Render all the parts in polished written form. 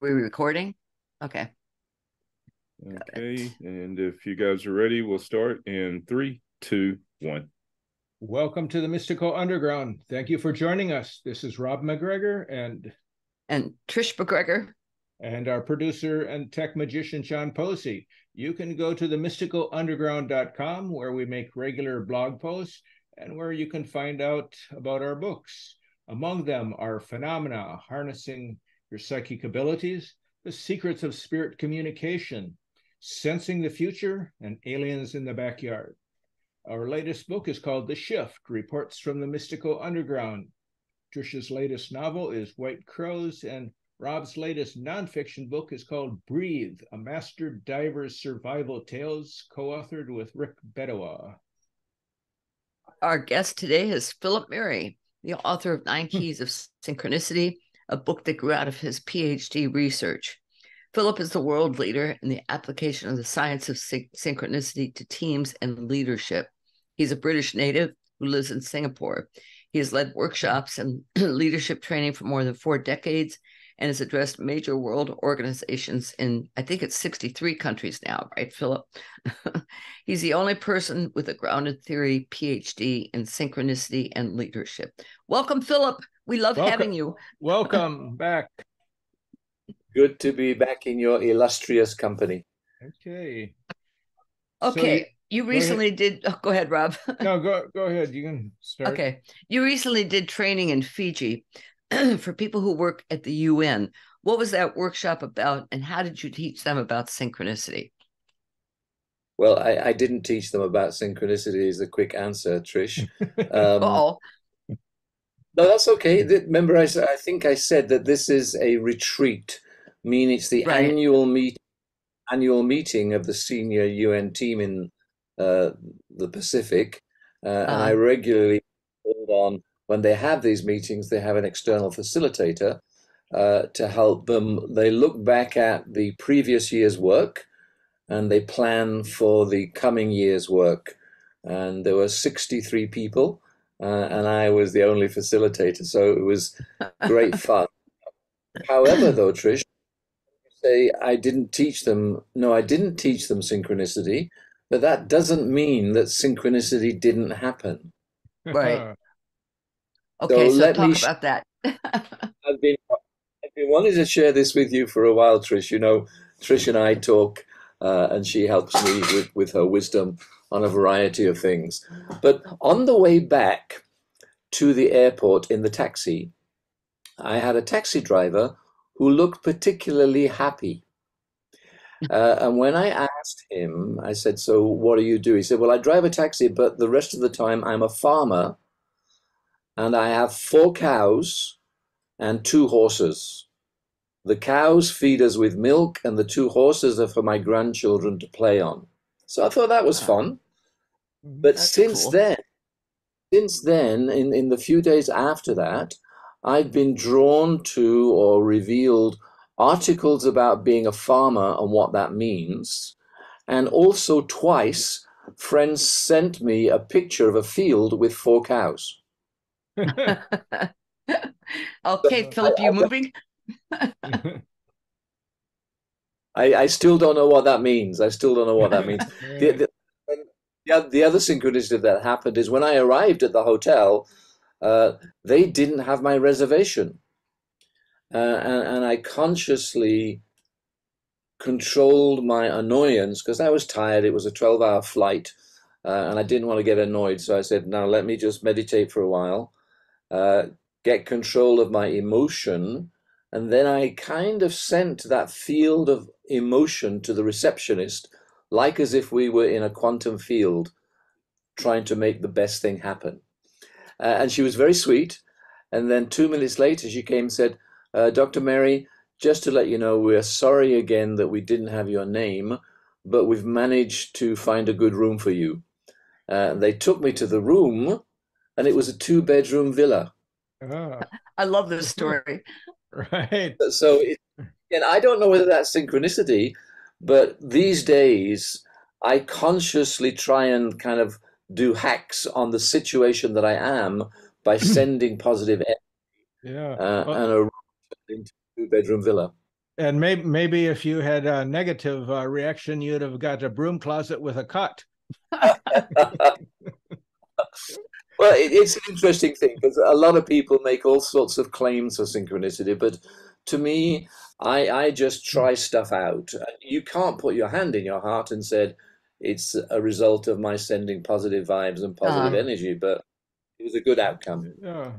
We recording? Okay. Got Okay, it. and if you guys are ready, we'll start in three, two, one. Welcome to the Mystical Underground. Thank you for joining us. This is Rob McGregor And Trish McGregor. and our producer and tech magician, John Posey. You can go to themysticalunderground.com where we make regular blog posts and where you can find out about our books. Among them are Phenomena, Harnessing Your Psychic Abilities, The Secrets of Spirit Communication, Sensing the Future, and Aliens in the Backyard. Our latest book is called The Shift, Reports from the Mystical Underground. Trisha's latest novel is White Crows, and Rob's latest nonfiction book is called Breathe, A Master Diver's Survival Tales, co-authored with Rick Bedowa. Our guest today is Phillip Mary, the author of Nine Keys of Synchronicity, a book that grew out of his Ph.D. research. Phillip is the world leader in the application of the science of synchronicity to teams and leadership. He's a British native who lives in Singapore. He has led workshops and leadership training for more than 4 decades and has addressed major world organizations in, I think it's 63 countries now, right, Phillip? He's the only person with a grounded theory PhD in synchronicity and leadership. Welcome, Phillip. We love having you. Welcome back. Good to be back in your illustrious company. Okay. Okay. You recently did. Oh, go ahead, Rob. No, go ahead. You can start. Okay. You recently did training in Fiji for people who work at the UN. What was that workshop about, and how did you teach them about synchronicity? Well, I didn't teach them about synchronicity is the quick answer, Trish. Oh, No, that's okay. Remember, I think I said that this is a retreat, meaning it's the right. annual meeting of the senior UN team in the Pacific, and I regularly hold on when they have these meetings. They have an external facilitator to help them. They look back at the previous year's work and they plan for the coming year's work. And there were 63 people, and I was the only facilitator, so it was great fun. However, though, Trish, say I didn't teach them. No, I didn't teach them synchronicity, but that doesn't mean that synchronicity didn't happen. Right. So Okay, so let me. talk about that. I've been wanting to share this with you for a while, Trish. You know, Trish and I talk, and she helps me with her wisdom on a variety of things. But on the way back to the airport in the taxi, I had a taxi driver who looked particularly happy. And when I asked him, I said, "So what do you do?" He said, "Well, I drive a taxi, but the rest of the time I'm a farmer and I have 4 cows and 2 horses. The cows feed us with milk, and the 2 horses are for my grandchildren to play on." So I thought that was fun. But That's since cool. then, in the few days after that, I've been drawn to or revealed articles about being a farmer and what that means. And also twice, friends sent me a picture of a field with 4 cows. Okay, Phillip, you moving? I still don't know what that means. I still don't know what that means. The other synchronicity that happened is when I arrived at the hotel, they didn't have my reservation. And I consciously controlled my annoyance because I was tired. It was a 12-hour flight, and I didn't want to get annoyed. So I said, "Now let me just meditate for a while, get control of my emotion." And then I kind of sent that field of emotion to the receptionist, like as if we were in a quantum field trying to make the best thing happen. And she was very sweet. And then 2 minutes later, she came and said, "Dr. Mary, just to let you know, we're sorry again that we didn't have your name, but we've managed to find a good room for you." They took me to the room, and it was a 2-bedroom villa. I love this story. Right. So, and I don't know whether that's synchronicity, but these days I consciously try and kind of do hacks on the situation that I am by sending positive energy Yeah. and a room into a 2-bedroom villa. And maybe if you had a negative reaction, you'd have got a broom closet with a cut. Well, it's an interesting thing because a lot of people make all sorts of claims for synchronicity, but to me, I just try stuff out. You can't put your hand in your heart and said it's a result of my sending positive vibes and positive energy, but it was a good outcome. Yeah.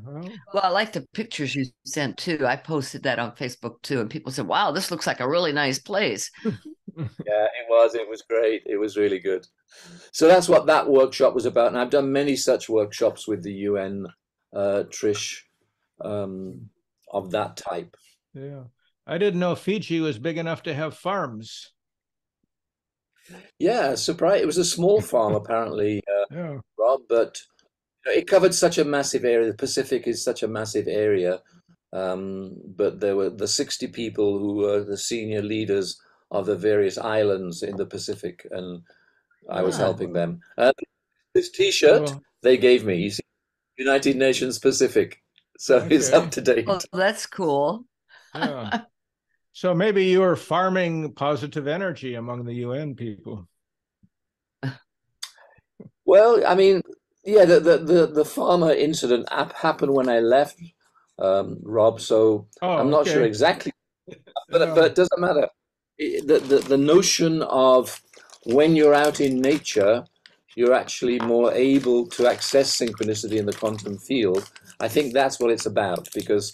Well, I like the pictures you sent too. I posted that on Facebook too, and people said, "Wow, this looks like a really nice place." Yeah, it was. It was great. It was really good. So that's what that workshop was about. And I've done many such workshops with the UN, Trish, of that type. Yeah. I didn't know Fiji was big enough to have farms. Yeah, surprise. It was a small farm, apparently, Yeah. Rob, but it covered such a massive area. The Pacific is such a massive area. But there were the 60 people who were the senior leaders of the various islands in the Pacific, and I was helping them. This T-shirt So, they gave me, you see, United Nations Pacific, so it's okay. up to date. Oh, that's cool. Yeah. So maybe you were farming positive energy among the UN people. Well, I mean, yeah, the farmer incident happened when I left, Rob. So I'm Oh, not sure okay. exactly, but Yeah. it doesn't matter. The notion of when you're out in nature, you're actually more able to access synchronicity in the quantum field. I think that's what it's about because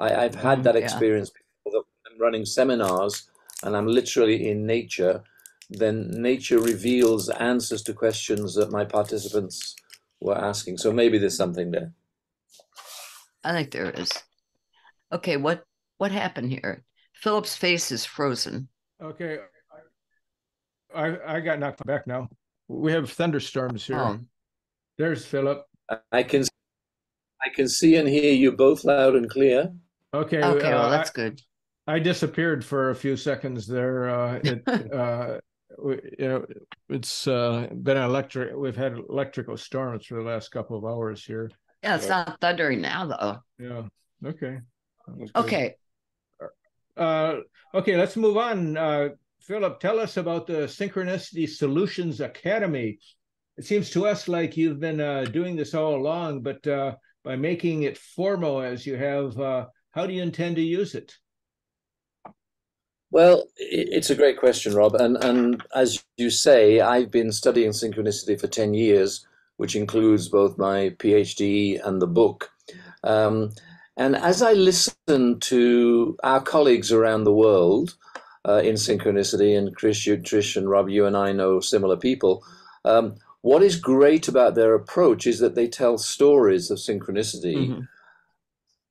I've had that Yeah. experience before that when I'm running seminars and I'm literally in nature, then nature reveals answers to questions that my participants were asking. So maybe there's something there. I think there is. Okay, what happened here? Philip's face is frozen. Okay. I got knocked back now. We have thunderstorms here. Oh, There's Philip. I can see and hear you both loud and clear. Okay. okay. Well, that's good. I disappeared for a few seconds there. It's been electric. We've had electrical storms for the last couple of hours here. Yeah, it's not thundering now though. Yeah. Okay. Okay. Okay. Let's move on. Philip, tell us about the Synchronicity Solutions Academy. It seems to us like you've been doing this all along, but by making it formal as you have, how do you intend to use it? Well, it's a great question, Rob. And as you say, I've been studying synchronicity for 10 years, which includes both my PhD and the book. And as I listen to our colleagues around the world in synchronicity, and Trish and Rob, you and I know similar people, what is great about their approach is that they tell stories of synchronicity. Mm-hmm.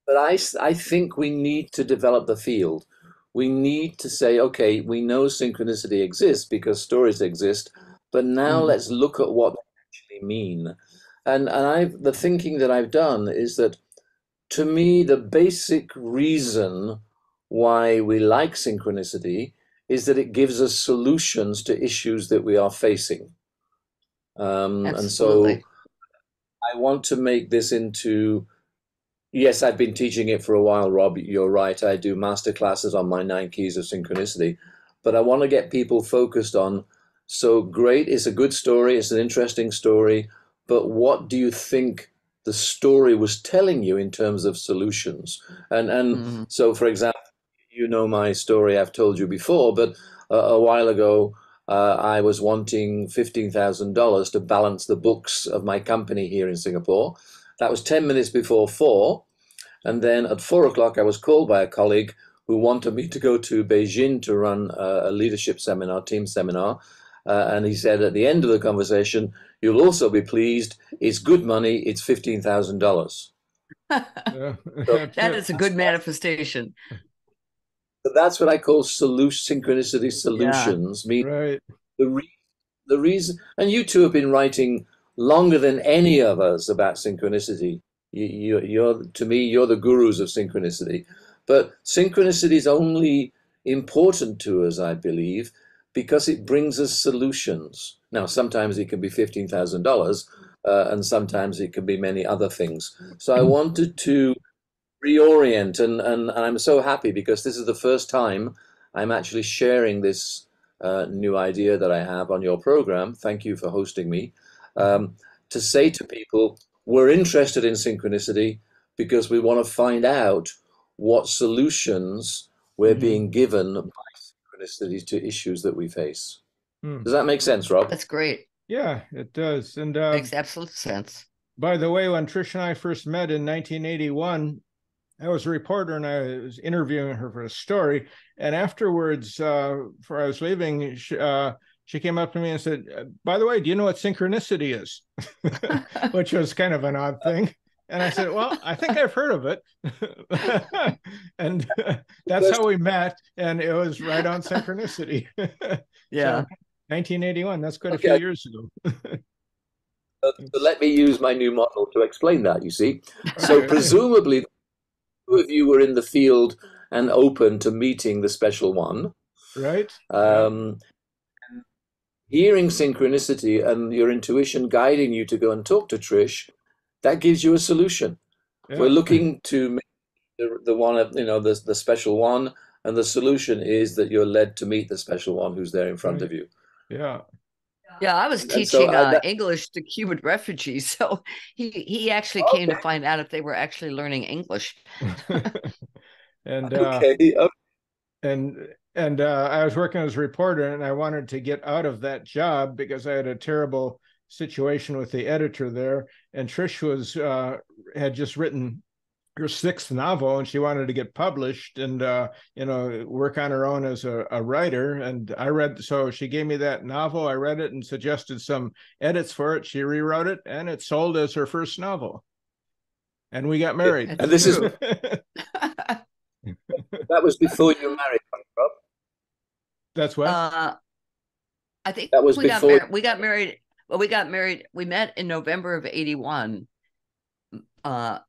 But I think we need to develop the field. We need to say, okay, we know synchronicity exists because stories exist, but now let's look at what they actually mean. And the thinking that I've done is that, to me, the basic reason why we like synchronicity is that it gives us solutions to issues that we are facing. And so I want to make this into, yes, I've been teaching it for a while, Rob. You're right. I do master classes on my 9 keys of synchronicity, but I want to get people focused on, so great, it's a good story, it's an interesting story, but what do you think the story was telling you in terms of solutions? And so, for example, you know my story, I've told you before, but a while ago, I was wanting $15,000 to balance the books of my company here in Singapore. That was 10 minutes before 4. And then at 4 o'clock, I was called by a colleague who wanted me to go to Beijing to run a leadership seminar, team seminar. And he said at the end of the conversation, you'll also be pleased. It's good money. It's $15,000. That is a good manifestation. So that's what I call synchronicity solutions. Yeah, right. The reason, and you two have been writing longer than any of us about synchronicity. You're, to me, you're the gurus of synchronicity. But synchronicity is only important to us, I believe, because it brings us solutions. Now, sometimes it can be $15,000, and sometimes it can be many other things. So I wanted to reorient, and I'm so happy because this is the first time I'm actually sharing this new idea that I have on your program. Thank you for hosting me. To say to people, we're interested in synchronicity because we want to find out what solutions we're being given by synchronicity to issues that we face. Does that make sense, Rob? That's great. Yeah, it does. And Makes absolute sense. by the way, when Trish and I first met in 1981, I was a reporter and I was interviewing her for a story. And afterwards, before I was leaving, she came up to me and said, "By the way, do you know what synchronicity is?" Which was kind of an odd thing. And I said, "Well, I think I've heard of it." And that's how we met. And it was right on synchronicity. Yeah. So 1981, that's quite a few years ago. So let me use my new model to explain that, you see. So presumably, two of you were in the field and open to meeting the special one. Right. Hearing synchronicity and your intuition guiding you to go and talk to Trish, that gives you a solution. Yeah. We're looking to make the one, the special one, and the solution is that you're led to meet the special one who's there in front of you. Yeah. Yeah, I was teaching English to Cuban refugees, so he actually came to find out if they were actually learning English. And okay. And I was working as a reporter, and I wanted to get out of that job because I had a terrible situation with the editor there. And Trish had just written her sixth novel, and she wanted to get published and work on her own as a writer. And so she gave me that novel. I read it and suggested some edits for it. She rewrote it, and it sold as her first novel. And we got married. And this is that was before you were married, Rob? That's what? I think that was before we got married. Well, we got married. We met in November of 81. Got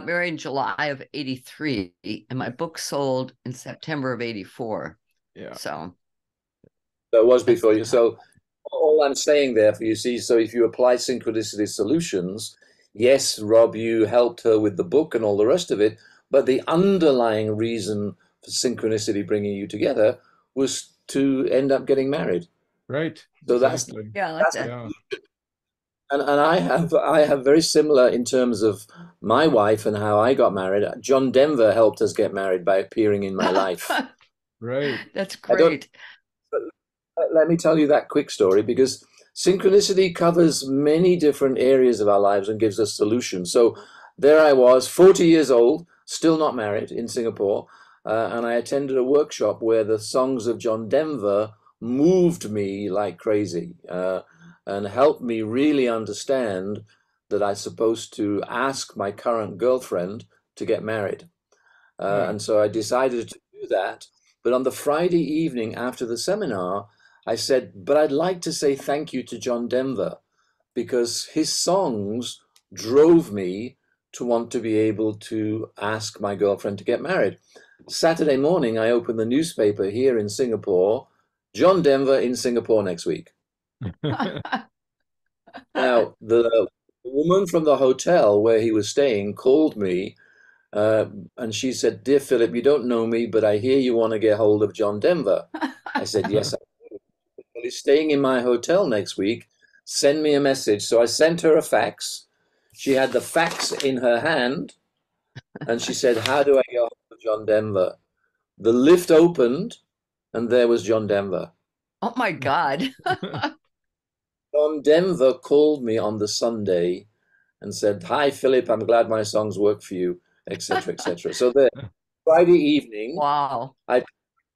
married in July of 83, and my book sold in September of 84. Yeah. So that was before you. So all I'm saying there for you, see, so if you apply synchronicity solutions, yes, Rob, you helped her with the book and all the rest of it, but the underlying reason for synchronicity bringing you together was to end up getting married. Right. So exactly. that's And I have very similar in terms of my wife and how I got married. John Denver helped us get married by appearing in my life. Right. That's great. Let me tell you that quick story, because synchronicity covers many different areas of our lives and gives us solutions. So there I was, 40 years old, still not married, in Singapore, and I attended a workshop where the songs of John Denver moved me like crazy and helped me really understand that I'm supposed to ask my current girlfriend to get married. And so I decided to do that. But on the Friday evening after the seminar, I said, but I'd like to say thank you to John Denver, because his songs drove me to want to be able to ask my girlfriend to get married. Saturday morning, I opened the newspaper here in Singapore, John Denver in Singapore next week. Now, the woman from the hotel where he was staying called me, and she said, "Dear Philip, you don't know me, but I hear you want to get hold of John Denver." I said, "Yes, I do. Well, he's staying in my hotel next week. Send me a message." So I sent her a fax. She had the fax in her hand, and she said, "How do I get hold of John Denver?" The lift opened, and there was John Denver. Oh my God. John Denver called me on the Sunday and said, "Hi, Philip, I'm glad my songs work for you," etc., etc. So the Friday evening, Wow. I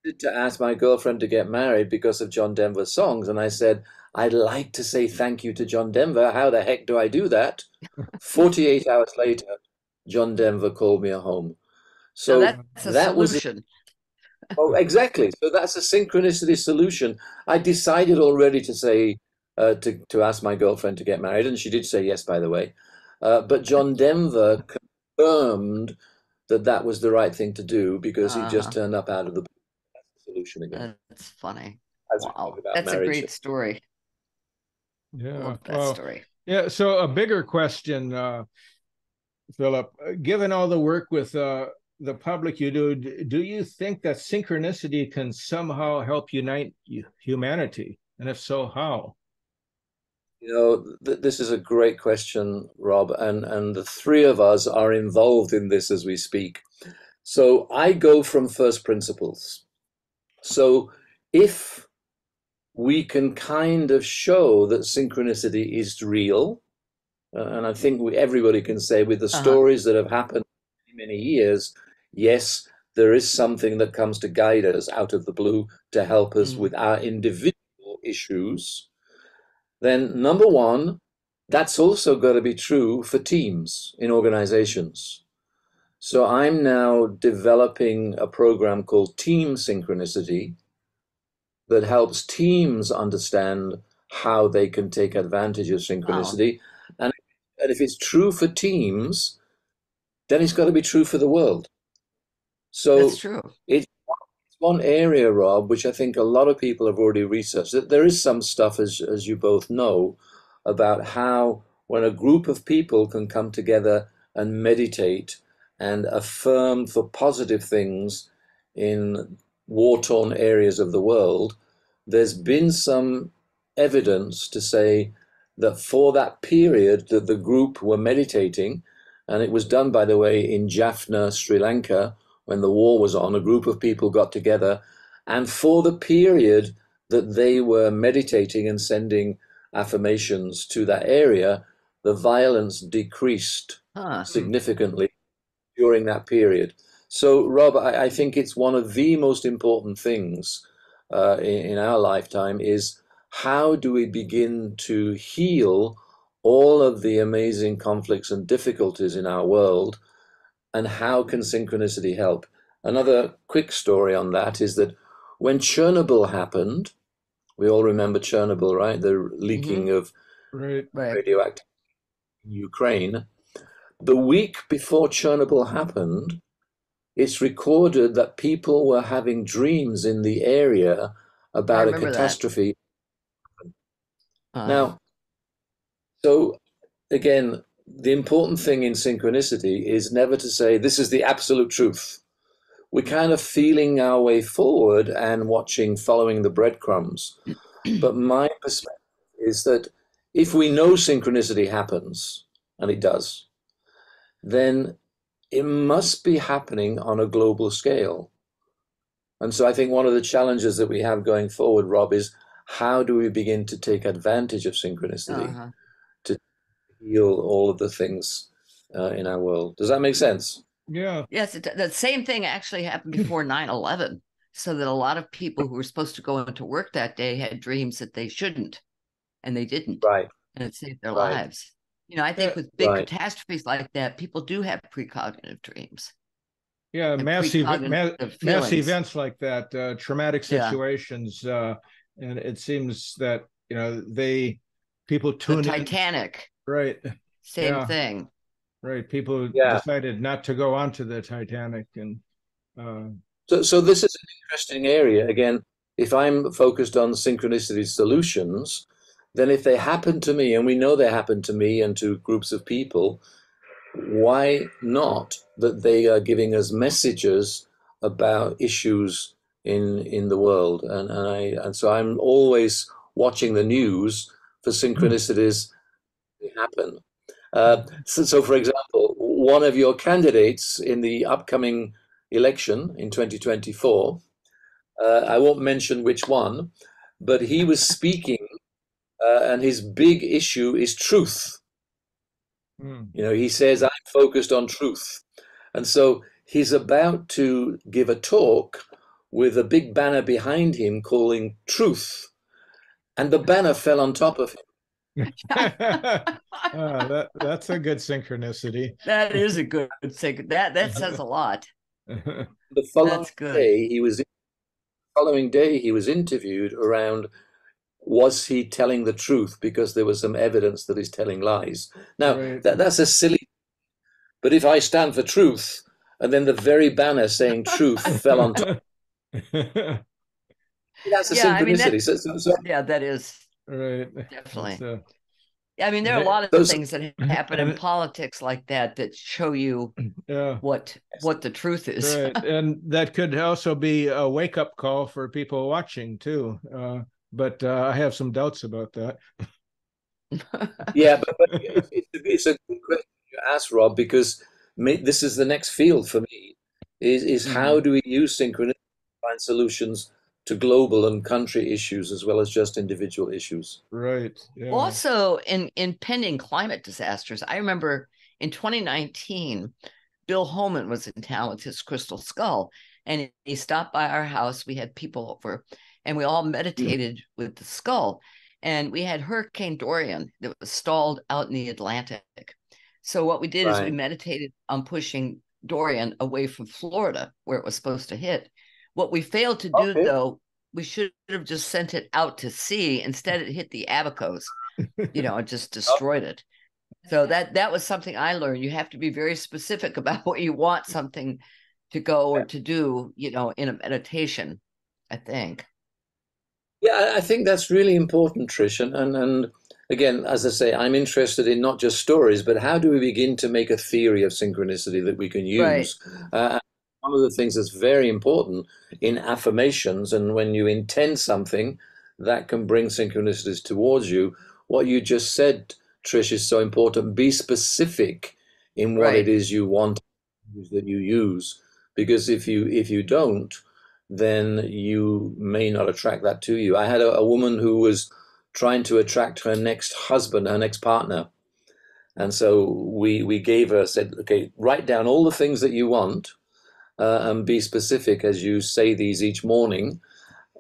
wanted to ask my girlfriend to get married because of John Denver's songs. And I said, "I'd like to say thank you to John Denver. How the heck do I do that?" 48 hours later, John Denver called me home. So that's a solution. Oh, exactly. So that's a synchronicity solution. I decided already to say, to ask my girlfriend to get married, and she did say yes, by the way. But John Denver confirmed that that was the right thing to do, because he just turned up out of the solution again. That's funny. Wow, that's a great story. Yeah, love that story. Yeah. So a bigger question, Philip, given all the work with the public you do you think that synchronicity can somehow help unite humanity? And if so, how? You know, this is a great question, Rob, and the three of us are involved in this as we speak. So I go from first principles. So if we can kind of show that synchronicity is real, and I think everybody can say with the stories that have happened in many years, yes, there is something that comes to guide us out of the blue to help us with our individual issues. Then number one, that's also got to be true for teams in organizations. So I'm now developing a program called Team Synchronicity that helps teams understand how they can take advantage of synchronicity. Wow. And if it's true for teams, then it's got to be true for the world. So that's true. It's one area, Rob, which I think a lot of people have already researched. That there is some stuff, as you both know, about how when a group of people can come together and meditate and affirm for positive things in war-torn areas of the world, there's been some evidence to say that for that period that the group were meditating, and it was done, by the way, in Jaffna, Sri Lanka, when the war was on, a group of people got together, and for the period that they were meditating and sending affirmations to that area, the violence decreased significantly during that period. So, Rob, I think it's one of the most important things in our lifetime is how do we begin to heal all of the amazing conflicts and difficulties in our world, and how can synchronicity help? Another quick story on that is that when Chernobyl happened, we all remember Chernobyl, right? The leaking of radioactivity in Ukraine. The week before Chernobyl happened, it's recorded that people were having dreams in the area about a catastrophe. Now, so again, the important thing in synchronicity is never to say this is the absolute truth. We're kind of feeling our way forward and following the breadcrumbs. But my perspective is that if we know synchronicity happens, and it does, then it must be happening on a global scale. And so I think one of the challenges that we have going forward, Rob, is how do we begin to take advantage of synchronicity to heal all of the things in our world? Does that make sense? Yeah. Yes, the same thing actually happened before 9/11, so that a lot of people who were supposed to go into work that day had dreams that they shouldn't, and they didn't. Right. And it saved their lives. You know, I think with big catastrophes like that, people do have precognitive dreams. Yeah, mass events like that, traumatic situations, and it seems that people tune in. Titanic, right? Same thing, right? People decided not to go onto the Titanic, and so this is an interesting area. Again, if I'm focused on synchronicity solutions, then if they happen to me, and we know they happen to me and to groups of people, why not that they are giving us messages about issues in the world? And so I'm always watching the news for synchronicities to happen. So, for example, one of your candidates in the upcoming election in 2024, I won't mention which one, but he was speaking, and his big issue is truth. You know, he says, I'm focused on truth. And so he's about to give a talk with a big banner behind him calling truth. And the banner fell on top of him. That's a good synchronicity. That is a good sync. That says a lot. The following day he was interviewed around, was he telling the truth, because there was some evidence that he's telling lies. Now, that's a silly, but if I stand for truth and then the very banner saying truth fell on top, that's a synchronicity. Yeah, that is right. Definitely. I mean, there are a lot of Those, things that happen in politics like that show you what the truth is. Right. And that could also be a wake-up call for people watching too. But I have some doubts about that. yeah, but it's a good question you ask, Rob, because this is the next field for me. Is how do we use synchronicity to find solutions to global and country issues as well as just individual issues? Right. Yeah. Also, in pending climate disasters, I remember in 2019, Bill Holman was in town with his crystal skull, and he stopped by our house. We had people over, and we all meditated with the skull. And we had Hurricane Dorian that was stalled out in the Atlantic. So what we did is we meditated on pushing Dorian away from Florida, where it was supposed to hit. What we failed to do, though, we should have just sent it out to sea. Instead, it hit the Abacos, and just destroyed it. So that was something I learned. You have to be very specific about what you want something to go or to do, in a meditation, I think. Yeah, I think that's really important, Trish. And again, as I say, I'm interested in not just stories, but how do we begin to make a theory of synchronicity that we can use? Right. One of the things that's very important in affirmations, and when you intend something, that can bring synchronicities towards you. What you just said, Trish, is so important. Be specific in what it is you want that you use, because if you don't, then you may not attract that to you. I had a woman who was trying to attract her next husband, her next partner. And so we gave her, said, okay, write down all the things that you want and be specific as you say these each morning.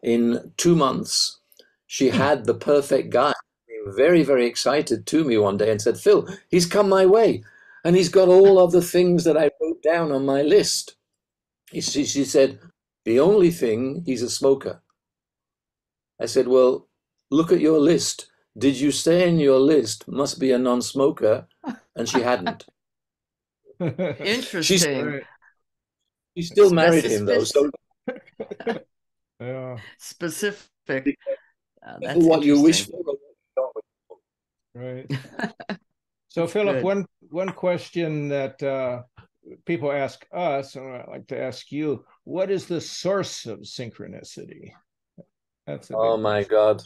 In 2 months, she had the perfect guy. Very, very excited to me one day and said, Phil, he's come my way. And he's got all of the things that I wrote down on my list. She said, the only thing, he's a smoker. I said, well, look at your list. Did you say in your list, must be a non-smoker? And she hadn't. Interesting. She still married him, though. So specific. That's what you wish for. Right. So, Philip, one question that people ask us, and I'd like to ask you, what is the source of synchronicity? That's my God.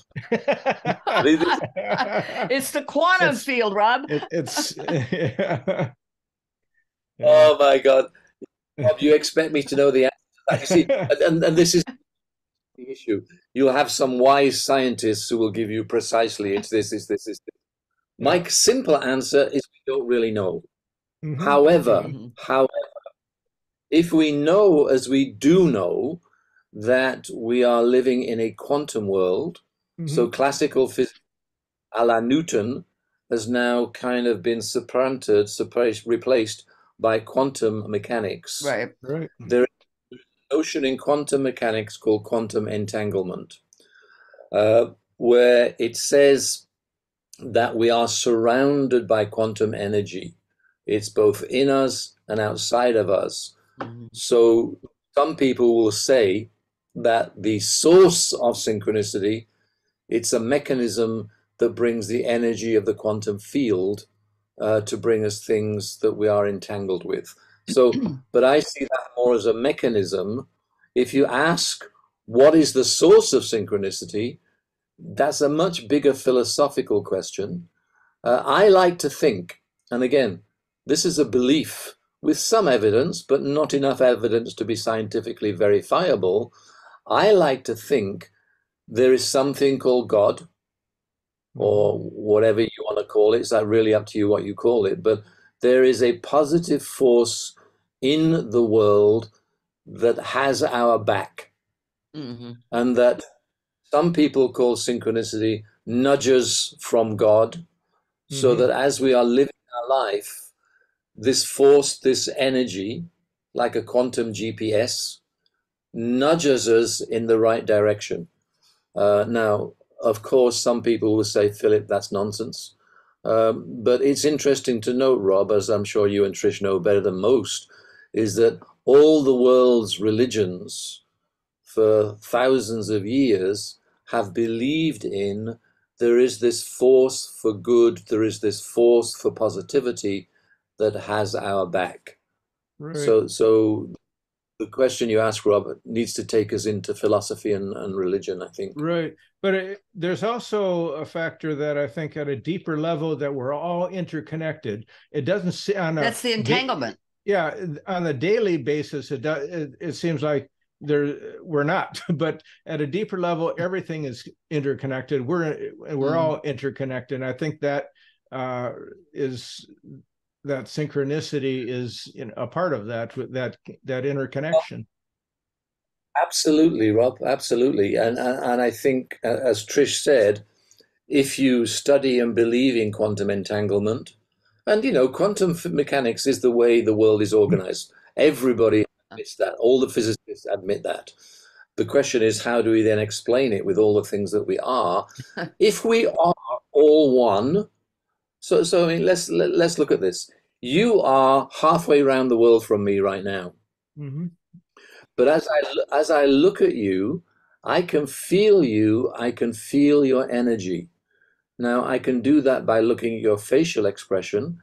It's the quantum field, Rob. Oh my God. Rob, you expect me to know the answer to that? You see, and this is the issue. You'll have some wise scientists who will give you precisely it's this, it's this, it's this. My simple answer is we don't really know. Mm-hmm. However, if we know, as we do know, that we are living in a quantum world, so classical physics a la Newton has now kind of been replaced by quantum mechanics. Right. There is a notion in quantum mechanics called quantum entanglement, where it says that we are surrounded by quantum energy. It's both in us and outside of us. So some people will say that the source of synchronicity, it's a mechanism that brings the energy of the quantum field to bring us things that we are entangled with. So, but I see that more as a mechanism. If you ask, what is the source of synchronicity? That's a much bigger philosophical question. I like to think, and again, this is a belief with some evidence, but not enough evidence to be scientifically verifiable. I like to think there is something called God, or whatever you want to call it. It's not really up to you what you call it, but there is a positive force in the world that has our back. And that some people call synchronicity nudges from God, so that as we are living our life, this force, this energy, like a quantum GPS, nudges us in the right direction. Now, of course, some people will say, Philip, that's nonsense. But it's interesting to note, Rob, as I'm sure you and Trish know better than most, is that all the world's religions for thousands of years have believed in there is this force for good, there is this force for positivity that has our back. Right. So the question you ask, Robert, needs to take us into philosophy and religion, I think. Right. But there's also a factor that I think at a deeper level that we're all interconnected. It doesn't see on a That's the entanglement. yeah, on a daily basis, it seems like we're not, but at a deeper level, everything is interconnected. We're all interconnected. And I think that is that synchronicity is a part of that interconnection. Absolutely, Rob, absolutely. And I think, as Trish said, if you study and believe in quantum entanglement, and quantum mechanics is the way the world is organized. Everybody admits that. All the physicists admit that. The question is, how do we then explain it with all the things that we are? If we are all one, so I mean, let's look at this. You are halfway around the world from me right now. Mm-hmm. But as I look at you, I can feel you. I can feel your energy. Now, I can do that by looking at your facial expression.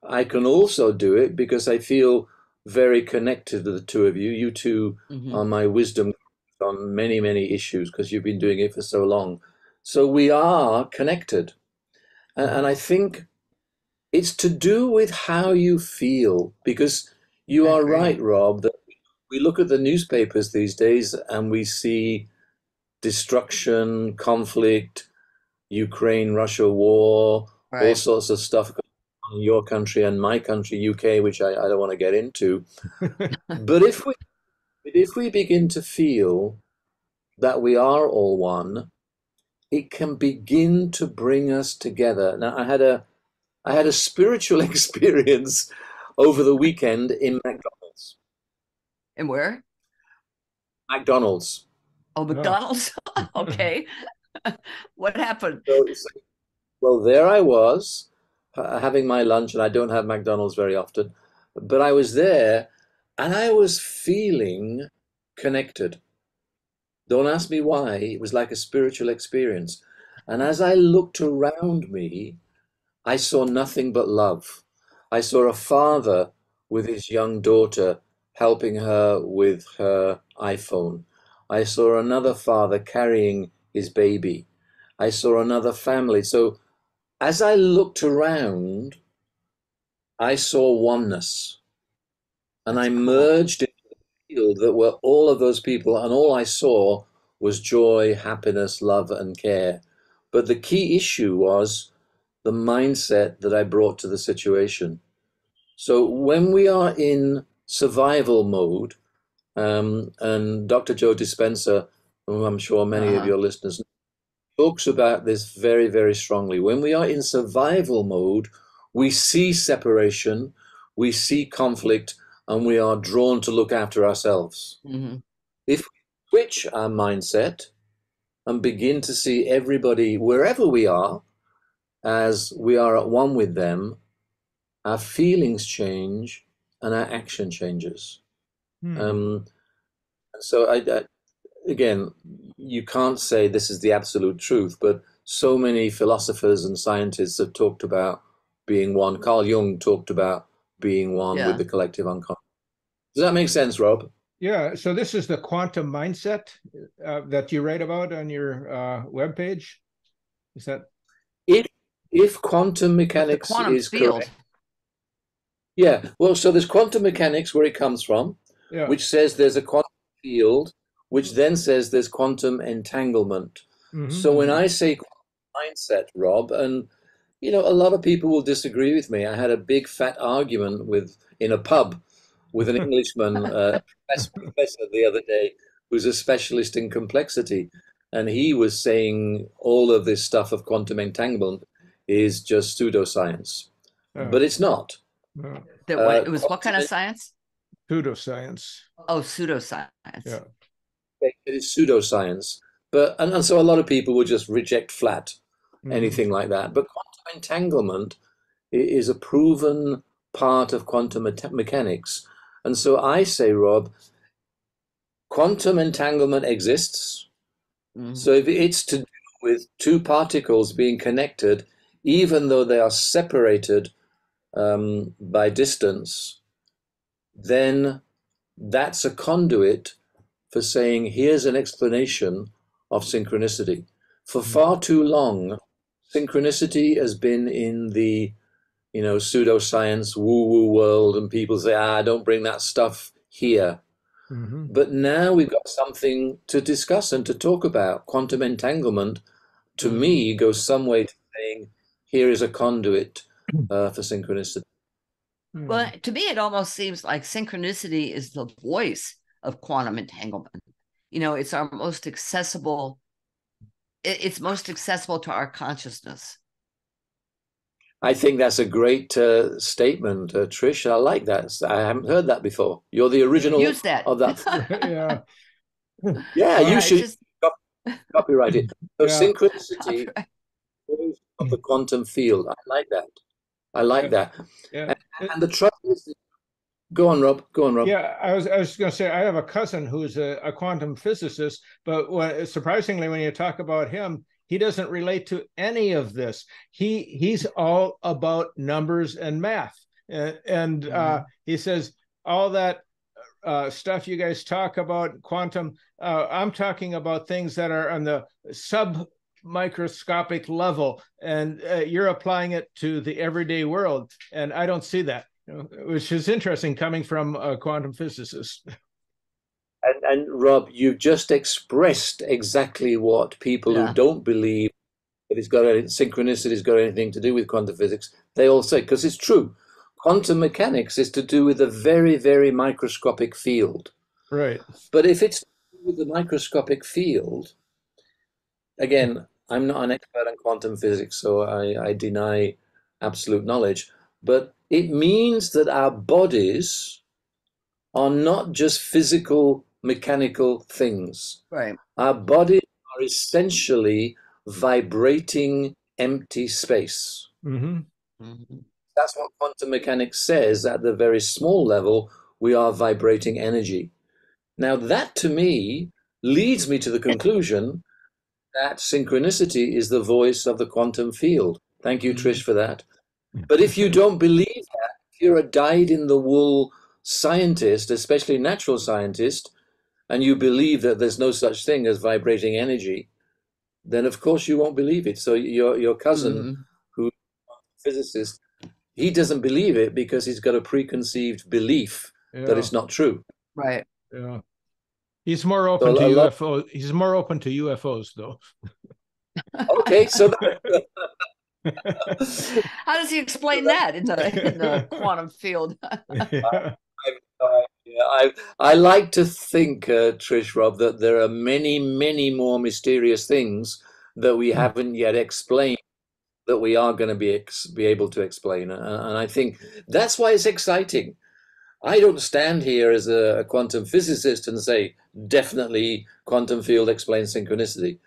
I can also do it because I feel very connected to the two of you. You two are my wisdom on many, many issues because you've been doing it for so long. So we are connected. And I think it's to do with how you feel, because you are right, Rob, that we look at the newspapers these days and we see destruction, conflict, Ukraine-Russia war, all sorts of stuff in your country and my country, UK, which I don't want to get into. But if we begin to feel that we are all one, it can begin to bring us together. Now, I had a spiritual experience over the weekend in McDonald's. And where? McDonald's. Oh, McDonald's? Okay. What happened? Well, there I was having my lunch, and I don't have McDonald's very often, but I was there and I was feeling connected. Don't ask me why. It was like a spiritual experience. And as I looked around me, I saw nothing but love. I saw a father with his young daughter helping her with her iPhone. I saw another father carrying his baby. I saw another family. So as I looked around, I saw oneness. And I merged into the field that were all of those people, and all I saw was joy, happiness, love, and care. But the key issue was the mindset that I brought to the situation. So when we are in survival mode, and Dr. Joe Dispenza, who I'm sure many of your listeners know, talks about this very, very strongly. When we are in survival mode, we see separation, we see conflict, and we are drawn to look after ourselves. If we switch our mindset and begin to see everybody, wherever we are, as we are at one with them, our feelings change and our action changes. So again, you can't say this is the absolute truth, but so many philosophers and scientists have talked about being one. Carl Jung talked about being one with the collective unconscious. Does that make sense, Rob? Yeah. So this is the quantum mindset that you write about on your webpage. Is that? If quantum mechanics is correct. Yeah. Well, so there's quantum mechanics where it comes from, which says there's a quantum field, which then says there's quantum entanglement. So when I say mindset, Rob, and a lot of people will disagree with me. I had a big fat argument in a pub with an Englishman, a professor the other day, who's a specialist in complexity, and he was saying all of this stuff of quantum entanglement is just pseudoscience, but it's not. It was what kind of science? Pseudoscience. Oh, pseudoscience. Yeah. It is pseudoscience, but and so a lot of people will just reject flat anything like that. But quantum entanglement is a proven part of quantum mechanics, and so I say, Rob, quantum entanglement exists. So if it's to do with two particles being connected, even though they are separated by distance, then that's a conduit for saying, here's an explanation of synchronicity. For far too long, synchronicity has been in the pseudoscience woo-woo world, and people say, don't bring that stuff here. Mm-hmm. But now we've got something to discuss and to talk about. Quantum entanglement, to me, goes some way to saying, here is a conduit for synchronicity. Well, to me, it almost seems like synchronicity is the voice of quantum entanglement. It's our most accessible. It's most accessible to our consciousness. I think that's a great statement, Trish. I like that. I haven't heard that before. You're the original Use that. of that. Yeah. You should copyright it. So synchronicity of the quantum field. I like that. Yeah. And the trouble is, go on, Rob. Yeah, I was going to say, I have a cousin who's a quantum physicist, but surprisingly, when you talk about him, he doesn't relate to any of this. He's all about numbers and math, and he says all that stuff you guys talk about quantum. I'm talking about things that are on the sub-microscopic level, and you're applying it to the everyday world, and I don't see that. Which is interesting coming from a quantum physicist. And Rob, you've just expressed exactly what people who don't believe that synchronicity has got anything to do with quantum physics, they all say, because it's true. Quantum mechanics is to do with a very, very microscopic field. Right. But if it's with the microscopic field, again, I'm not an expert on quantum physics, so I deny absolute knowledge, but it means that our bodies are not just physical, mechanical things. Right. Our bodies are essentially vibrating empty space. Mm-hmm. That's what quantum mechanics says. At the very small level, we are vibrating energy. Now, that to me leads me to the conclusion that synchronicity is the voice of the quantum field. Thank you, Trish, for that. But if you don't believe that, if you're a dyed-in-the-wool scientist, especially natural scientist, and you believe that there's no such thing as vibrating energy, then of course you won't believe it. So your cousin, who's a physicist, he doesn't believe it because he's got a preconceived belief that it's not true. Right. Yeah. He's more open to UFOs. He's more open to UFOs, though. Okay, so how does he explain that in the quantum field? I like to think, Trish, Rob, that there are many, many more mysterious things that we haven't yet explained that we are going to be able to explain, and I think that's why it's exciting. I don't stand here as a quantum physicist and say, definitely quantum field explains synchronicity.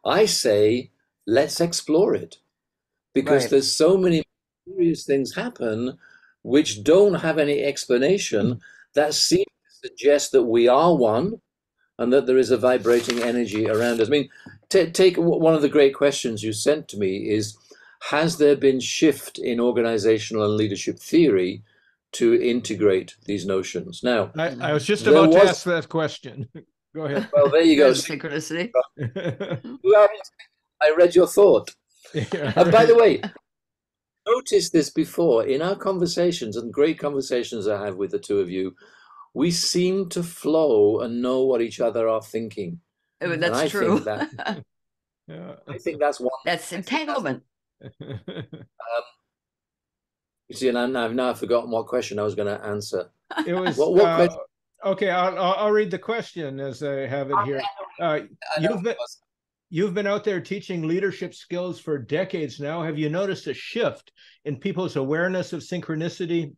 I say, let's explore it. Because there's so many mysterious things happen which don't have any explanation that seem to suggest that we are one and that there is a vibrating energy around us. I mean, take one of the great questions you sent to me is, has there been shift in organizational and leadership theory to integrate these notions? Now, I was just about to ask that question. Go ahead. Well, there you go. Synchronicity. I read your thought. By the way, noticed this before in our conversations, and great conversations I have with the two of you, we seem to flow and know what each other are thinking. That's true. I think that's one. That's entanglement. You see, and I've now forgotten what question I was going to answer. It was what question? Okay. I'll read the question as I have it here. You've been out there teaching leadership skills for decades now. Have you noticed a shift in people's awareness of synchronicity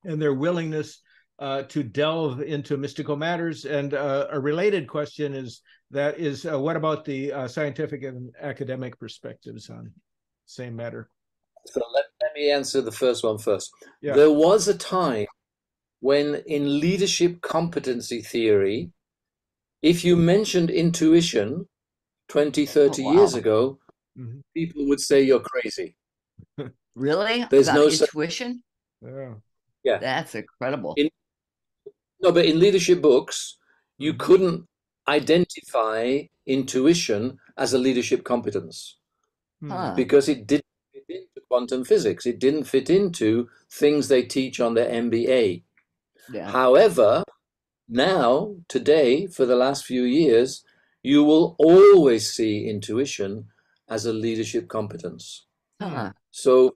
and their willingness to delve into mystical matters? And a related question is what about the scientific and academic perspectives on same matter? So let me answer the first one first. Yeah. There was a time when in leadership competency theory, if you mentioned intuition, 20, 30 Oh, years wow. ago, Mhm. people would say you're crazy. Really? There's About no such, intuition? Yeah. yeah. That's incredible. In, no, but in leadership books, you Mhm. couldn't identify intuition as a leadership competence Hmm. Huh. because it didn't fit into quantum physics. It didn't fit into things they teach on their MBA. Yeah. However, now, today, for the last few years, you will always see intuition as a leadership competence. Hmm. Huh. So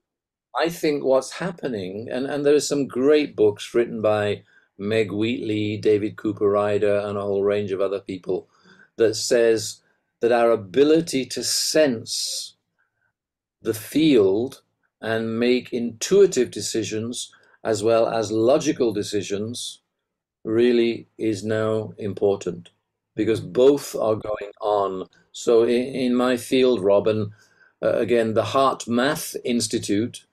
I think what's happening, and there are some great books written by Meg Wheatley, David Cooper Ryder, and a whole range of other people that says that our ability to sense the field and make intuitive decisions as well as logical decisions really is now important because Mhm. both are going on. So in my field, Robin, again, the Heart Math Institute,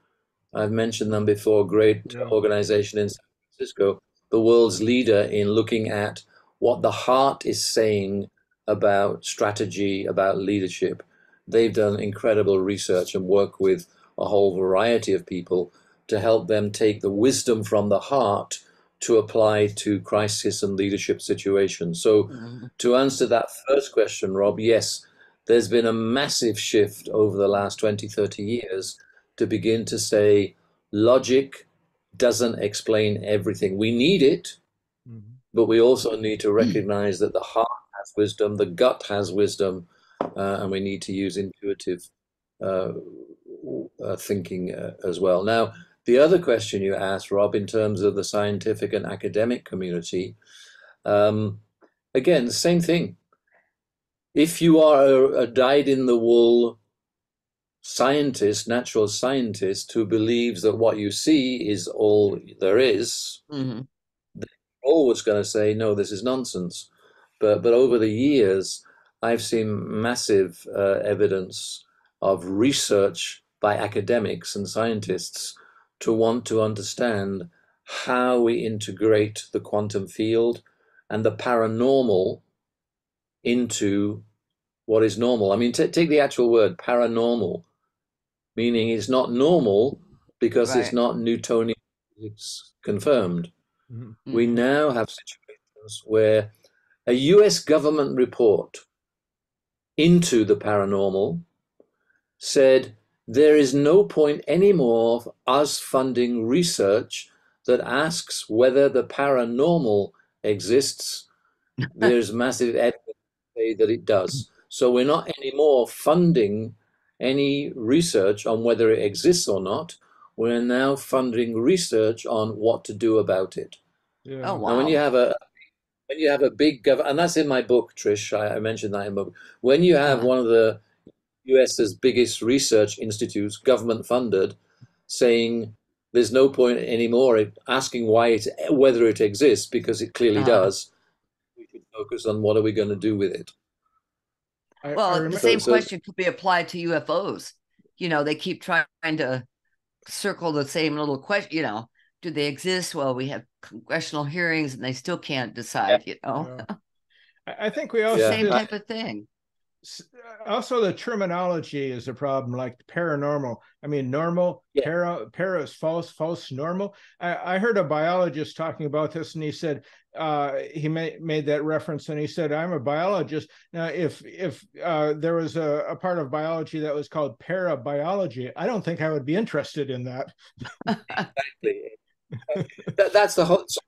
I've mentioned them before, great Yeah. organization in San Francisco, the world's leader in looking at what the heart is saying about strategy, about leadership. They've done incredible research and work with a whole variety of people to help them take the wisdom from the heart to apply to crisis and leadership situations. So, Mhm. to answer that first question, Rob, yes, there's been a massive shift over the last 20, 30 years to begin to say logic doesn't explain everything. We need it, Mhm. but we also need to recognize that the heart has wisdom, the gut has wisdom, and we need to use intuitive uh, thinking as well. Now, the other question you asked, Rob, in terms of the scientific and academic community, um, again, the same thing. If you are a dyed-in-the-wool scientist, natural scientist, who believes that what you see is all there is, Mhm. they're always going to say, no, this is nonsense. But over the years, I've seen massive evidence of research by academics and scientists to want to understand how we integrate the quantum field and the paranormal into what is normal. I mean, take the actual word paranormal, meaning it's not normal because it's Right. not Newtonian physics confirmed. Mhm. We Mhm. now have situations where a US government report into the paranormal said there is no point anymore of us funding research that asks whether the paranormal exists. There's massive evidence to say that it does. So we're not anymore funding any research on whether it exists or not. We're now funding research on what to do about it. Oh, Yeah. Now, wow. when you have a big government, and that's in my book, Trish, I mentioned that in my book. When you have Uh, one of the US's biggest research institutes, government funded, saying there's no point anymore asking whether it exists because it clearly uh, does. We should focus on what are we going to do with it. I well, the remember. So, same so question could be applied to UFOs. They keep trying to circle the same little question, do they exist? Well, we have congressional hearings and they still can't yeah, decide. Yeah. I think we It's the also same yeah, just type of thing. also the terminology is a problem, like paranormal. I mean, normal, yeah, para is false, false normal. I heard a biologist talking about this, and he said he made that reference, and he said, I'm a biologist. Now, if there was a part of biology that was called parabiology, I don't think I would be interested in that. exactly. That's the whole. So,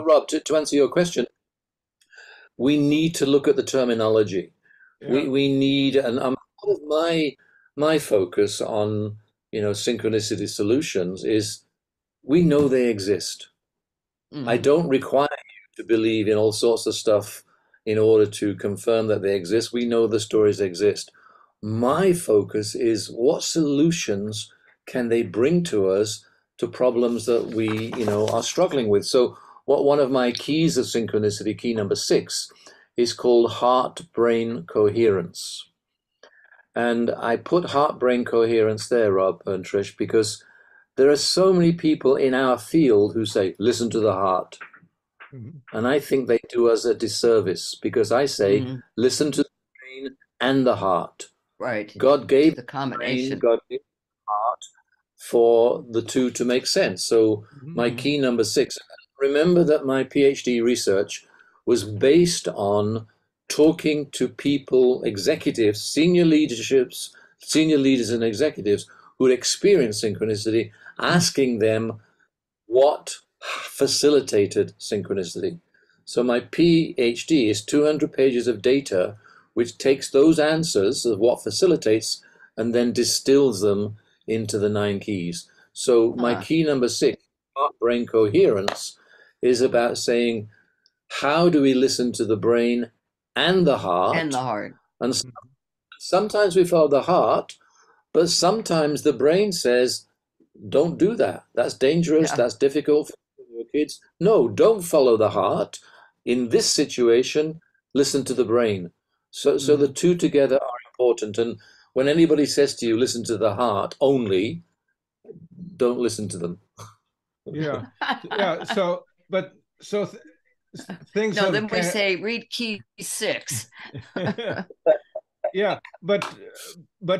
Rob, to answer your question, we need to look at the terminology. Yeah. We need, and part of my focus on synchronicity solutions is we know they exist. I Mhm. don't require you to believe in all sorts of stuff in order to confirm that they exist. We know the stories exist. My focus is what solutions can they bring to us to problems that we, are struggling with. So, what one of my keys of synchronicity, key number 6, is called heart-brain coherence. And I put heart-brain coherence there, Rob and Trish, because there are so many people in our field who say, listen to the heart. Mhm. And I think they do us a disservice because I say, Mhm. listen to the brain and the heart. Right. God gave the the brain, combination. God gave the heart for the two to make sense. So my key number 6, remember that my PhD research was based on talking to people, executives, senior leaders and executives who had experienced synchronicity, asking them what facilitated synchronicity. So my PhD is 200 pages of data, which takes those answers of what facilitates and then distills them into the 9 keys. So my key number 6, heart-brain coherence, is about saying, how do we listen to the brain and the heart? And the heart. And sometimes we follow the heart, but sometimes the brain says, don't do that. That's dangerous. Yeah. That's difficult for your kids. No, don't follow the heart. In this situation, listen to the brain. So the two together are important. And when anybody says to you, listen to the heart only, don't listen to them. Yeah. Yeah. So, but so things No, have then we kind of, say read key 6. yeah, but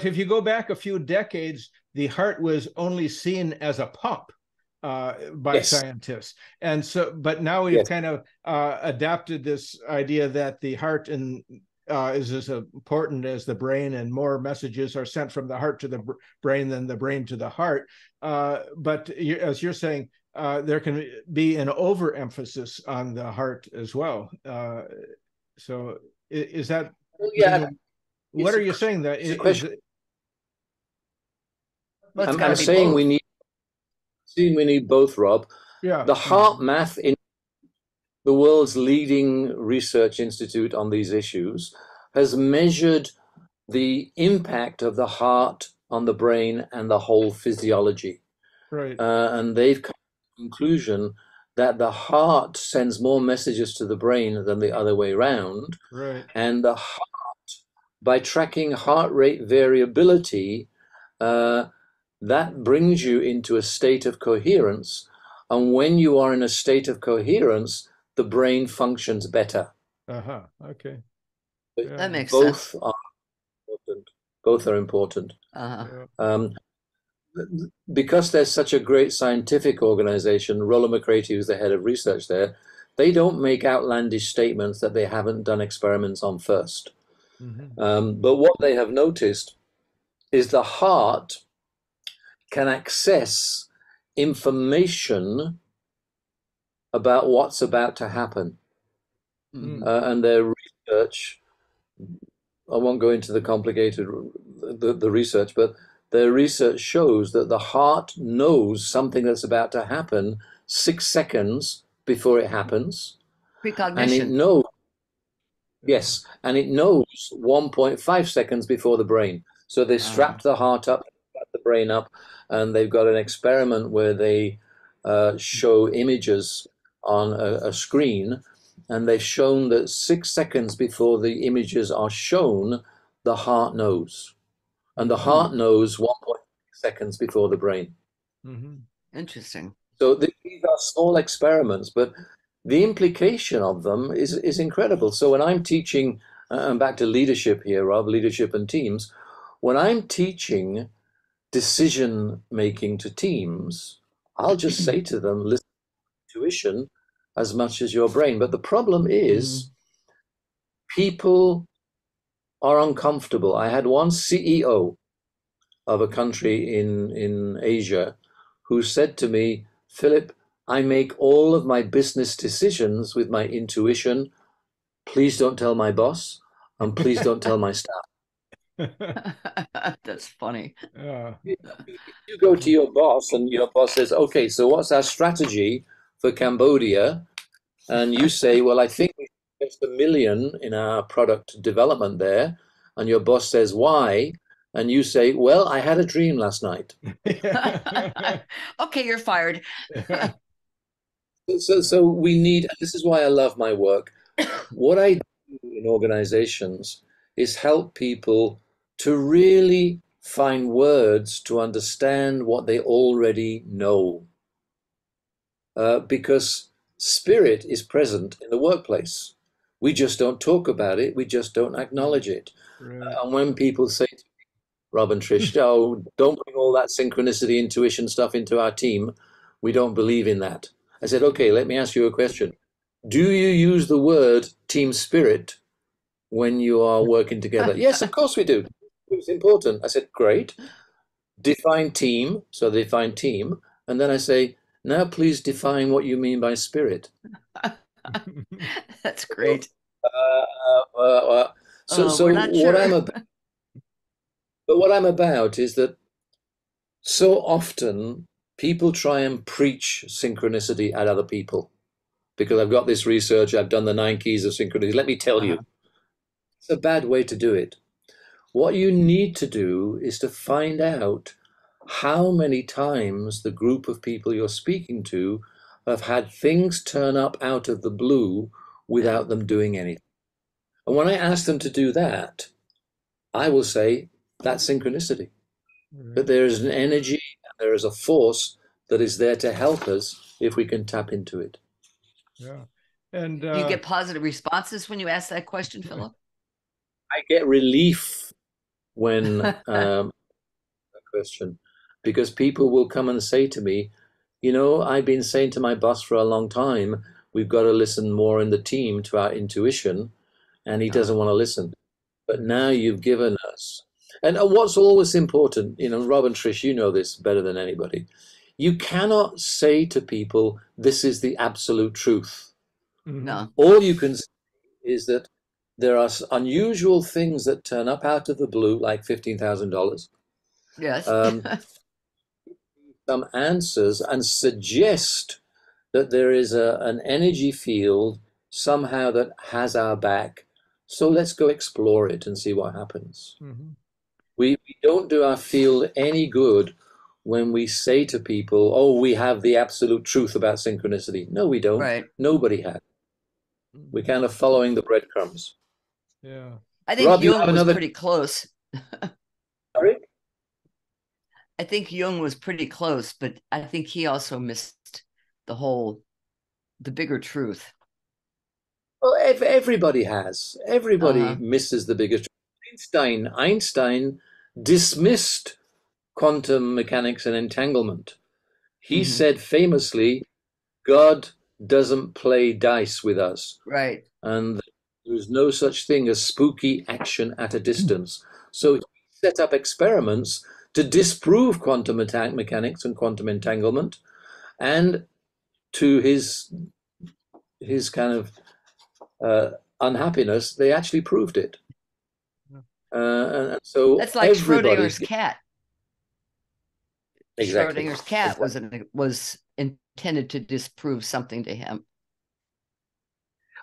if you go back a few decades, the heart was only seen as a pump by Yes. scientists, and so but now we've Yes. kind of adapted this idea that the heart is as important as the brain, and more messages are sent from the heart to the brain than the brain to the heart. But as you're saying, there can be an overemphasis on the heart as well. So is that? Well, yeah. What are you saying? That it's a question. Well, it's I'm gotta be saying both. we need both, Rob. Yeah. The heart math in the world's leading research institute on these issues has measured the impact of the heart on the brain and the whole physiology. Right. And they've come to the conclusion that the heart sends more messages to the brain than the other way around. Right. And the heart, by tracking heart rate variability, that brings you into a state of coherence. And when you are in a state of coherence, the brain functions better. Okay. That makes Both sense. are important. Both are important. Because there's such a great scientific organization, Rolla McCraty, who's the head of research there, they don't make outlandish statements that they haven't done experiments on first. But what they have noticed is the heart can access information about what's about to happen. And their research, I won't go into the complicated the research, but their research shows that the heart knows something that's about to happen 6 seconds before it happens. Precognition. And it knows, yes, and it knows 1.5 seconds before the brain. So they strapped the heart up, strapped the brain up, and they've got an experiment where they show images on a screen, and they've shown that 6 seconds before the images are shown, the heart knows. And the heart knows 1.6 seconds before the brain. Interesting. So these are small experiments, but the implication of them is incredible. So when I'm teaching, and back to leadership here, Rob, leadership and teams, when I'm teaching decision making to teams, I'll just say to them, listen to intuition as much as your brain. But the problem is people are uncomfortable. I had one CEO of a country in Asia who said to me, Philip, I make all of my business decisions with my intuition. Please don't tell my boss, and please don't tell my staff. That's funny. You go to your boss and your boss says, okay, so what's our strategy for Cambodia? And you say, well, I think we should invest $1 million in our product development there. And your boss says, why? And you say, well, I had a dream last night. Okay, you're fired. So we need, this is why I love my work. What I do in organizations is help people to really find words to understand what they already know. Because spirit is present in the workplace. We just don't talk about it. We just don't acknowledge it. Right. And when people say to me, Rob and Trish, oh, don't bring all that synchronicity, intuition stuff into our team. We don't believe in that. I said, okay, let me ask you a question. Do you use the word team spirit when you are working together? Yes, of course we do. It's important. I said, great. Define team. So they define team. And then I say, now please define what you mean by spirit. That's great. So We're not what sure. what I'm about is that so often people try and preach synchronicity at other people because I've got this research, I've done the 9 keys of synchronicity. Let me tell you, it's a bad way to do it. What you need to do is to find out how many times the group of people you're speaking to have had things turn up out of the blue without them doing anything. And when I ask them to do that, I will say that's synchronicity. That there is an energy, there is a force that is there to help us if we can tap into it. Yeah. And You get positive responses when you ask that question, Phillip? I get relief when question, because people will come and say to me, you know, I've been saying to my boss for a long time, we've got to listen more in the team to our intuition, and he doesn't want to listen. But now you've given us. And what's always important, you know, Rob and Trish, you know this better than anybody. You cannot say to people, this is the absolute truth. No. All you can say is that there are unusual things that turn up out of the blue, like $15,000. Yes. Some answers and suggest that there is an energy field somehow that has our back. So let's go explore it and see what happens. We don't do our field any good when we say to people, oh, we have the absolute truth about synchronicity. No, we don't. Right. Nobody has. We're kind of following the breadcrumbs. Yeah. I think Rob, you Jung have was another. pretty close. Sorry? I think Jung was pretty close, but I think he also missed the bigger truth. Well, everybody has. Everybody misses the biggest. Einstein dismissed quantum mechanics and entanglement. He said famously, God doesn't play dice with us. Right. And there's no such thing as spooky action at a distance. So he set up experiments to disprove quantum mechanics and quantum entanglement. And to his kind of unhappiness, they actually proved it. And so that's like Schrodinger's cat. Exactly. Schrodinger's cat was intended to disprove something to him.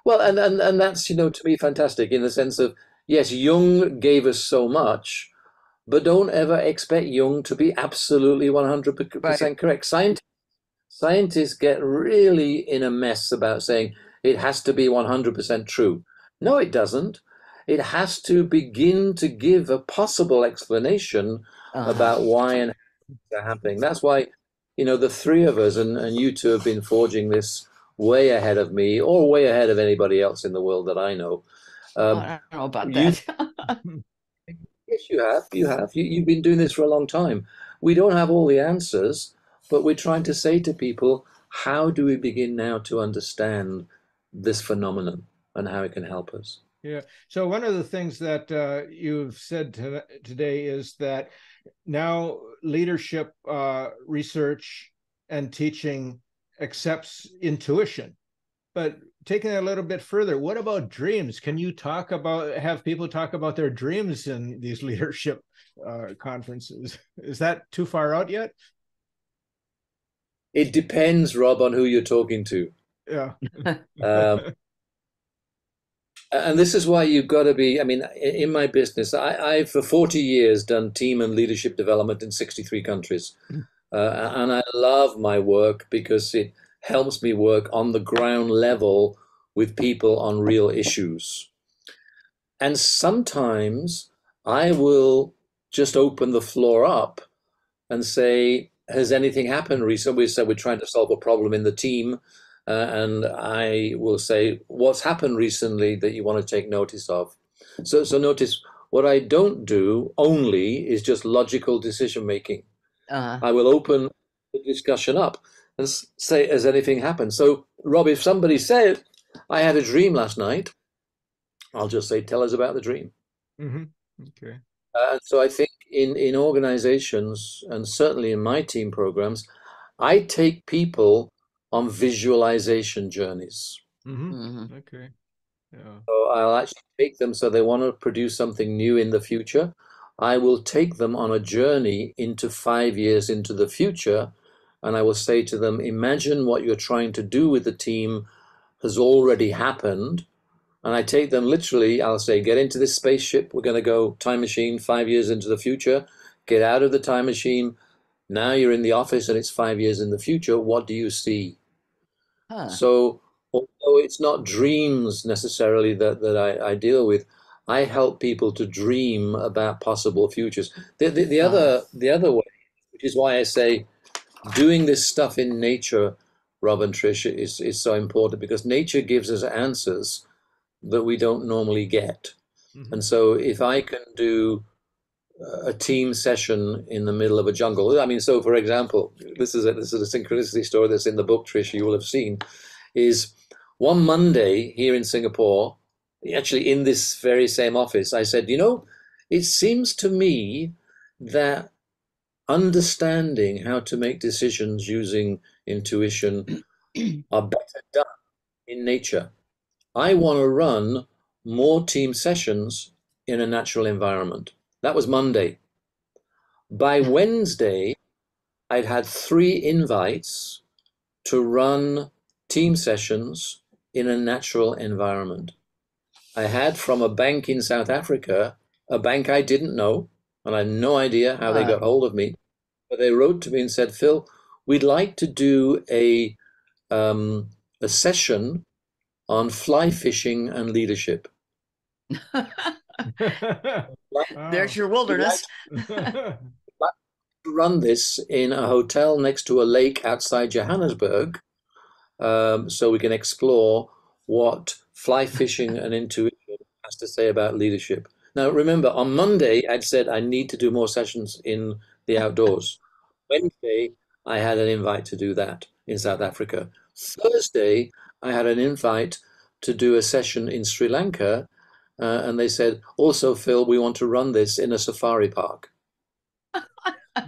Well, and that's, you know, to me fantastic in the sense of, yes, Jung gave us so much, but don't ever expect Jung to be absolutely 100% correct. Scientists get really in a mess about saying it has to be 100% true. No, it doesn't. It has to begin to give a possible explanation about why and how it's happening. That's why, you know, the three of us, and you two have been forging this way ahead of me or way ahead of anybody else in the world that I know. I don't know about that. Yes, you have. You've been doing this for a long time. We don't have all the answers, but we're trying to say to people, how do we begin now to understand this phenomenon and how it can help us? Yeah. So one of the things that you've said today is that now leadership research and teaching accepts intuition. But taking it a little bit further, what about dreams? Can you have people talk about their dreams in these leadership conferences? Is that too far out yet? It depends, Rob, on who you're talking to. Yeah. And this is why you've got to be, I mean, in my business, I've for 40 years done team and leadership development in 63 countries. And I love my work because it helps me work on the ground level with people on real issues. And sometimes I will just open the floor up and say, has anything happened recently? We said we're trying to solve a problem in the team. and I will say, what's happened recently that you want to take notice of? So notice what I don't do only is just logical decision making. I will open the discussion up and say, has anything happened? So, Rob, if somebody said, I had a dream last night, I'll just say, tell us about the dream. Okay. So I think in organizations, and certainly in my team programs, I take people on visualization journeys. Okay. Yeah. So I'll actually take them, so they want to produce something new in the future. I will take them on a journey into 5 years into the future, and I will say to them, imagine what you're trying to do with the team has already happened. And I take them literally, I'll say, get into this spaceship. We're going to go time machine 5 years into the future. Get out of the time machine. Now you're in the office and it's 5 years in the future. What do you see? So, although it's not dreams necessarily that I deal with, I help people to dream about possible futures. The other way, which is why I say doing this stuff in nature, Rob and Trish, is so important, because nature gives us answers that we don't normally get. And so if I can do a team session in the middle of a jungle, I mean, so for example, this is a synchronicity story that's in the book, Trish, you will have seen, is one Monday here in Singapore, actually in this very same office, I said, it seems to me that understanding how to make decisions using intuition are better done in nature. I want to run more team sessions in a natural environment. That was Monday. By Wednesday, I'd had 3 invites to run team sessions in a natural environment. I had from a bank in South Africa, a bank I didn't know, and I had no idea how they got hold of me. But they wrote to me and said, Phil, we'd like to do a session on fly fishing and leadership. There's your wilderness. Run this in a hotel next to a lake outside Johannesburg, so we can explore what fly fishing and intuition has to say about leadership. Now, remember, on Monday, I'd said I need to do more sessions in the outdoors. Wednesday, I had an invite to do that in South Africa. Thursday, I had an invite to do a session in Sri Lanka, and they said, also, Phil, we want to run this in a safari park.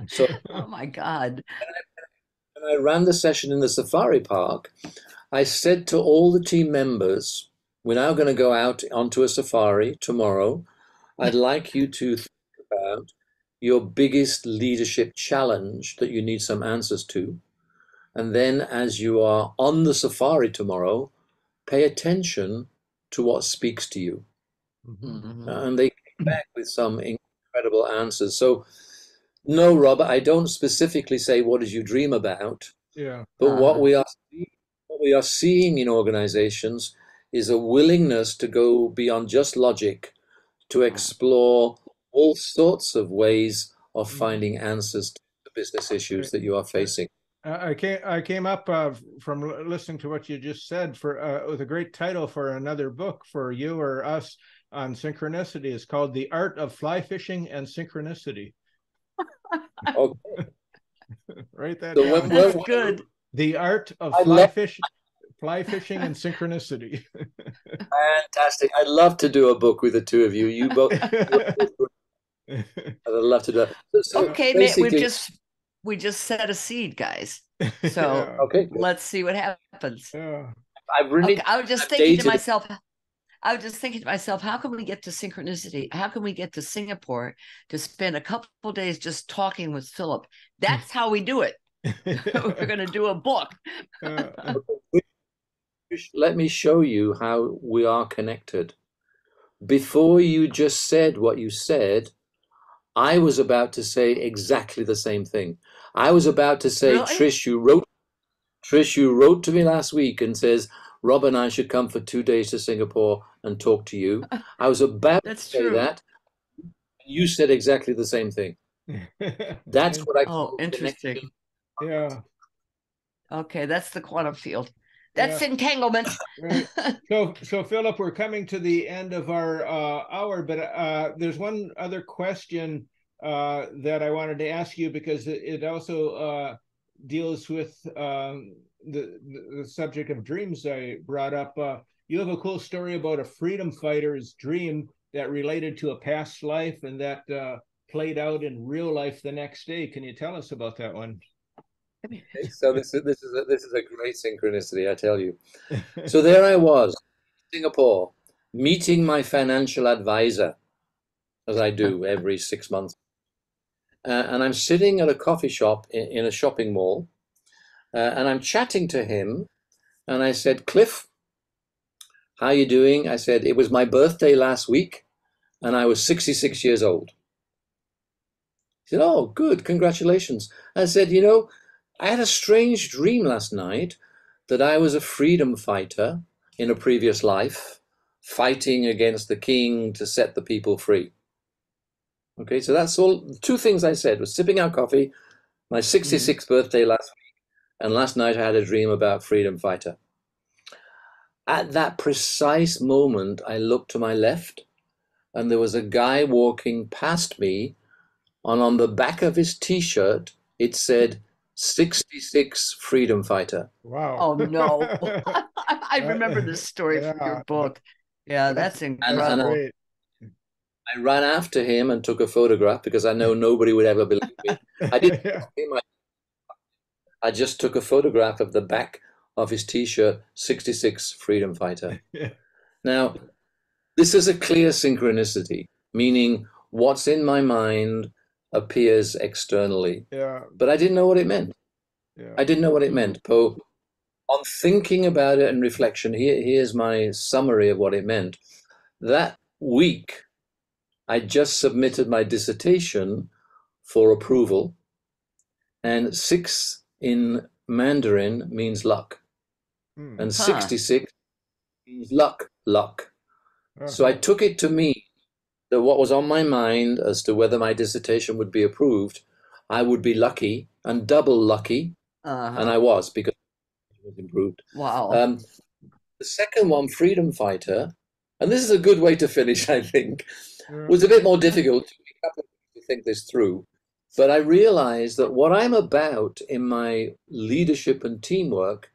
So, oh my God. When I ran the session in the safari park, I said to all the team members, we're now going to go out onto a safari tomorrow. I'd like you to think about your biggest leadership challenge that you need some answers to. And then as you are on the safari tomorrow, pay attention to what speaks to you. And they came back with some incredible answers. So, no, Robert, I don't specifically say, what did you dream about? Yeah. But what we are seeing in organizations is a willingness to go beyond just logic, to explore all sorts of ways of finding answers to the business issues that you are facing. I came up from listening to what you just said with a great title for another book for you or us on synchronicity. It's called The Art of Fly Fishing and Synchronicity. Okay. Write that So down. That's good. The Art of Fly Fishing and Synchronicity. Fantastic. I'd love to do a book with the two of you. You both. I'd love to do that. So okay, we just set a seed, guys. So okay, let's see what happens. Yeah. I was just thinking to myself, how can we get to synchronicity? How can we get to Singapore to spend a couple days just talking with Phillip? That's how we do it. We're going to do a book. Let me show you how we are connected. Before you just said what you said, I was about to say exactly the same thing. I was about to say, really? Trish, you wrote to me last week and says, Rob and I should come for 2 days to Singapore and talk to you. I was about to say that. You said exactly the same thing. That's what I call interesting. Yeah. Okay, that's the quantum field. That's entanglement. Right. So Philip, we're coming to the end of our hour, but there's one other question that I wanted to ask you, because it also deals with the subject of dreams I brought up. You have a cool story about a freedom fighter's dream that related to a past life and that played out in real life the next day. Can you tell us about that one? So this is a great synchronicity, I tell you. So there I was, Singapore, meeting my financial advisor, as I do every 6 months. And I'm sitting at a coffee shop in a shopping mall, and I'm chatting to him. And I said, Cliff, how you doing? I said, it was my birthday last week, and I was 66 years old. He said, oh, good, congratulations. I said, you know, I had a strange dream last night that I was a freedom fighter in a previous life, fighting against the king to set the people free. Okay, so that's all. Two things I said was sipping our coffee, my 66th birthday last week, and last night I had a dream about freedom fighter. At that precise moment, I looked to my left, and there was a guy walking past me, and on the back of his T-shirt, it said 66 freedom fighter. Wow. Oh, no. I remember this story from your book. Yeah, that's incredible. Great. I ran after him and took a photograph because I know nobody would ever believe me. I didn't ask him. I just took a photograph of the back of his T-shirt, 66 freedom fighter. Now, this is a clear synchronicity, meaning what's in my mind appears externally. Yeah. But I didn't know what it meant. Yeah. I didn't know what it meant. So on thinking about it and reflection, here's my summary of what it meant. That week, I just submitted my dissertation for approval, and 6 in Mandarin means luck, and 66 means luck. So I took it to mean that what was on my mind as to whether my dissertation would be approved, I would be lucky and double lucky, and I was, because it was improved. Wow. The second one, freedom fighter, and this is a good way to finish, I think, was a bit more difficult to think this through. But I realized that what I'm about in my leadership and teamwork,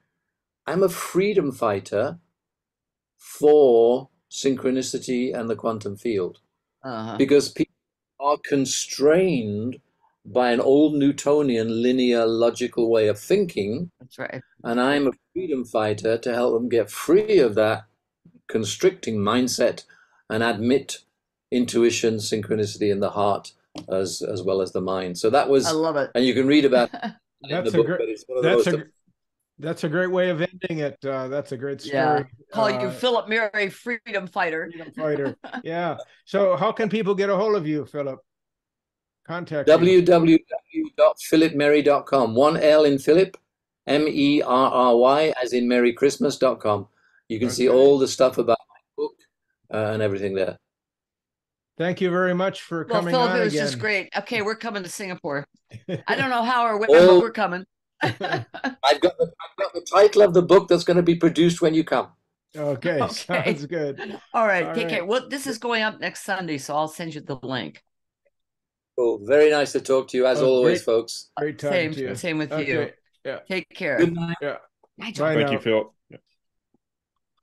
I'm a freedom fighter for synchronicity and the quantum field. Because people are constrained by an old Newtonian linear logical way of thinking. That's right. And I'm a freedom fighter to help them get free of that constricting mindset and admit intuition, synchronicity in the heart as well as the mind. So that was, I love it. and you can read about it in the book, but it's one of the most. That's a great way of ending it. That's a great story. Yeah. Call you Phillip Murray, freedom fighter. Freedom fighter. Yeah. So how can people get a hold of you, Philip? Contact www.philipmerry.com. 1 L in Philip, MERRY, as in Merry Christmas.com. You can see all the stuff about my book and everything there. Thank you very much for coming Philip, on it was again. just great. Okay, we're coming to Singapore. I don't know how or when, but we're coming. I've got the title of the book that's going to be produced when you come. Okay. Sounds good. All right, take care. Well, this is going up next Sunday, so I'll send you the link. Cool. Very nice to talk to you, as always, folks. Great talking to you. Same with you. Yeah. Take care. Good night. Yeah. Thank you, Philip.